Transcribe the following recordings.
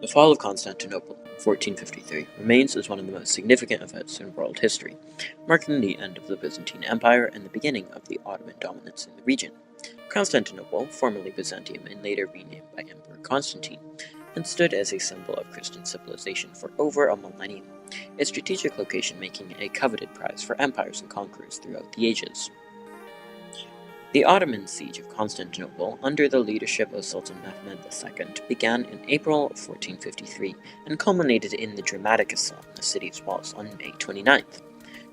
The Fall of Constantinople, 1453, remains as one of the most significant events in world history, marking the end of the Byzantine Empire and the beginning of the Ottoman dominance in the region. Constantinople, formerly Byzantium and later renamed by Emperor Constantine, had stood as a symbol of Christian civilization for over a millennium, its strategic location making it a coveted prize for empires and conquerors throughout the ages. The Ottoman siege of Constantinople, under the leadership of Sultan Mehmed II, began in April of 1453 and culminated in the dramatic assault on the city's walls on May 29th.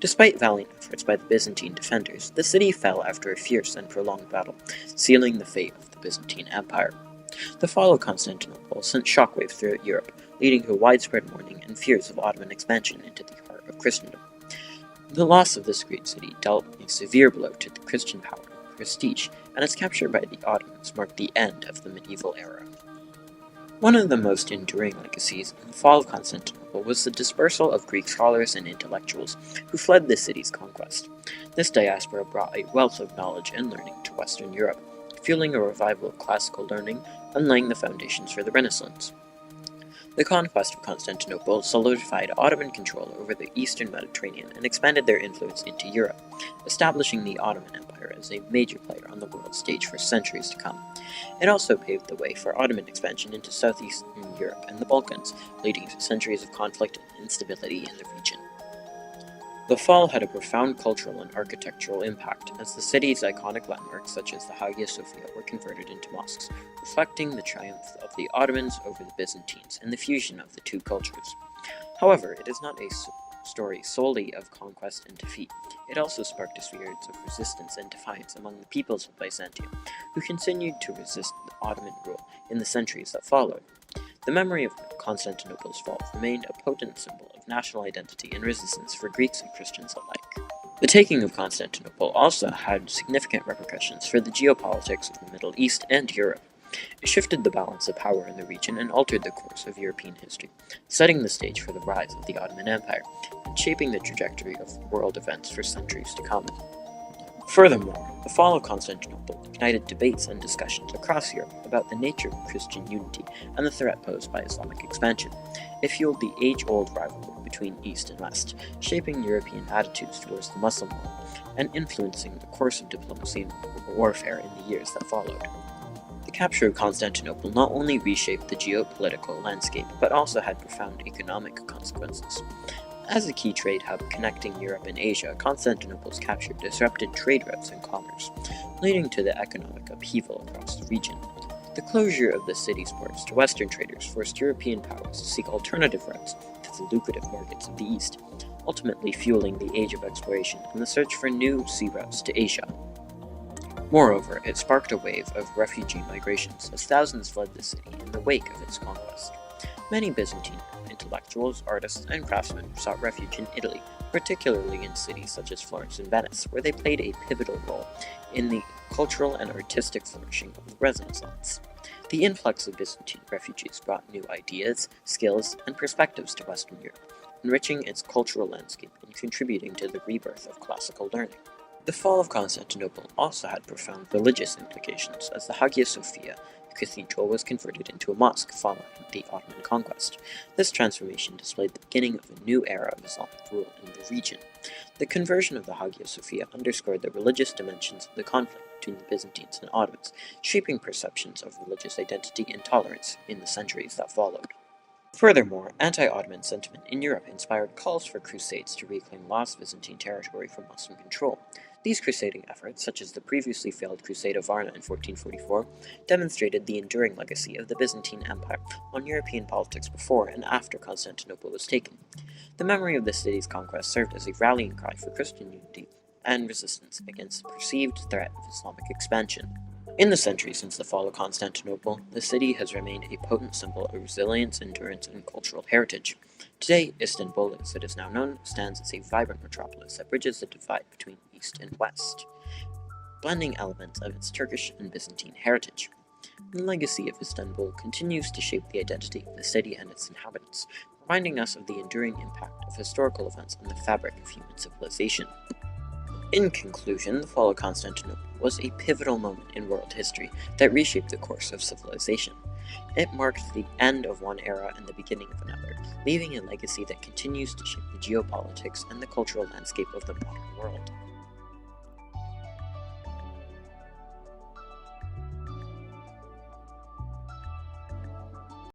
Despite valiant efforts by the Byzantine defenders, the city fell after a fierce and prolonged battle, sealing the fate of the Byzantine Empire. The fall of Constantinople sent shockwaves throughout Europe, leading to widespread mourning and fears of Ottoman expansion into the heart of Christendom. The loss of this great city dealt a severe blow to the Christian power and prestige, and its capture by the Ottomans marked the end of the medieval era. One of the most enduring legacies in the fall of Constantinople was the dispersal of Greek scholars and intellectuals who fled the city's conquest. This diaspora brought a wealth of knowledge and learning to Western Europe, fueling a revival of classical learning and laying the foundations for the Renaissance. The conquest of Constantinople solidified Ottoman control over the eastern Mediterranean and expanded their influence into Europe, establishing the Ottoman Empire as a major player on the world stage for centuries to come. It also paved the way for Ottoman expansion into southeastern Europe and the Balkans, leading to centuries of conflict and instability in the region. The fall had a profound cultural and architectural impact, as the city's iconic landmarks such as the Hagia Sophia were converted into mosques, reflecting the triumph of the Ottomans over the Byzantines and the fusion of the two cultures. However, it is not a story solely of conquest and defeat. It also sparked spirits of resistance and defiance among the peoples of Byzantium, who continued to resist the Ottoman rule in the centuries that followed. The memory of Constantinople's fall remained a potent symbol of national identity and resistance for Greeks and Christians alike. The taking of Constantinople also had significant repercussions for the geopolitics of the Middle East and Europe. It shifted the balance of power in the region and altered the course of European history, setting the stage for the rise of the Ottoman Empire and shaping the trajectory of world events for centuries to come. Furthermore, the fall of Constantinople ignited debates and discussions across Europe about the nature of Christian unity and the threat posed by Islamic expansion. It fueled the age-old rivalry between East and West, shaping European attitudes towards the Muslim world and influencing the course of diplomacy and warfare in the years that followed. The capture of Constantinople not only reshaped the geopolitical landscape, but also had profound economic consequences. As a key trade hub connecting Europe and Asia, Constantinople's capture disrupted trade routes and commerce, leading to the economic upheaval across the region. The closure of the city's ports to Western traders forced European powers to seek alternative routes to the lucrative markets of the East, ultimately fueling the age of exploration and the search for new sea routes to Asia. Moreover, it sparked a wave of refugee migrations as thousands fled the city in the wake of its conquest. Many Byzantine intellectuals, artists, and craftsmen sought refuge in Italy, particularly in cities such as Florence and Venice, where they played a pivotal role in the cultural and artistic flourishing of the Renaissance. The influx of Byzantine refugees brought new ideas, skills, and perspectives to Western Europe, enriching its cultural landscape and contributing to the rebirth of classical learning. The fall of Constantinople also had profound religious implications, as the Hagia Sophia cathedral was converted into a mosque following the Ottoman conquest. This transformation displayed the beginning of a new era of Islamic rule in the region. The conversion of the Hagia Sophia underscored the religious dimensions of the conflict between the Byzantines and Ottomans, shaping perceptions of religious identity and tolerance in the centuries that followed. Furthermore, anti-Ottoman sentiment in Europe inspired calls for crusades to reclaim lost Byzantine territory from Muslim control. These crusading efforts, such as the previously failed Crusade of Varna in 1444, demonstrated the enduring legacy of the Byzantine Empire on European politics before and after Constantinople was taken. The memory of the city's conquest served as a rallying cry for Christian unity and resistance against the perceived threat of Islamic expansion. In the centuries since the fall of Constantinople, the city has remained a potent symbol of resilience, endurance, and cultural heritage. Today, Istanbul, as it is now known, stands as a vibrant metropolis that bridges the divide between East and West, blending elements of its Turkish and Byzantine heritage. The legacy of Istanbul continues to shape the identity of the city and its inhabitants, reminding us of the enduring impact of historical events on the fabric of human civilization. In conclusion, the fall of Constantinople was a pivotal moment in world history that reshaped the course of civilization. It marked the end of one era and the beginning of another, leaving a legacy that continues to shape the geopolitics and the cultural landscape of the modern world.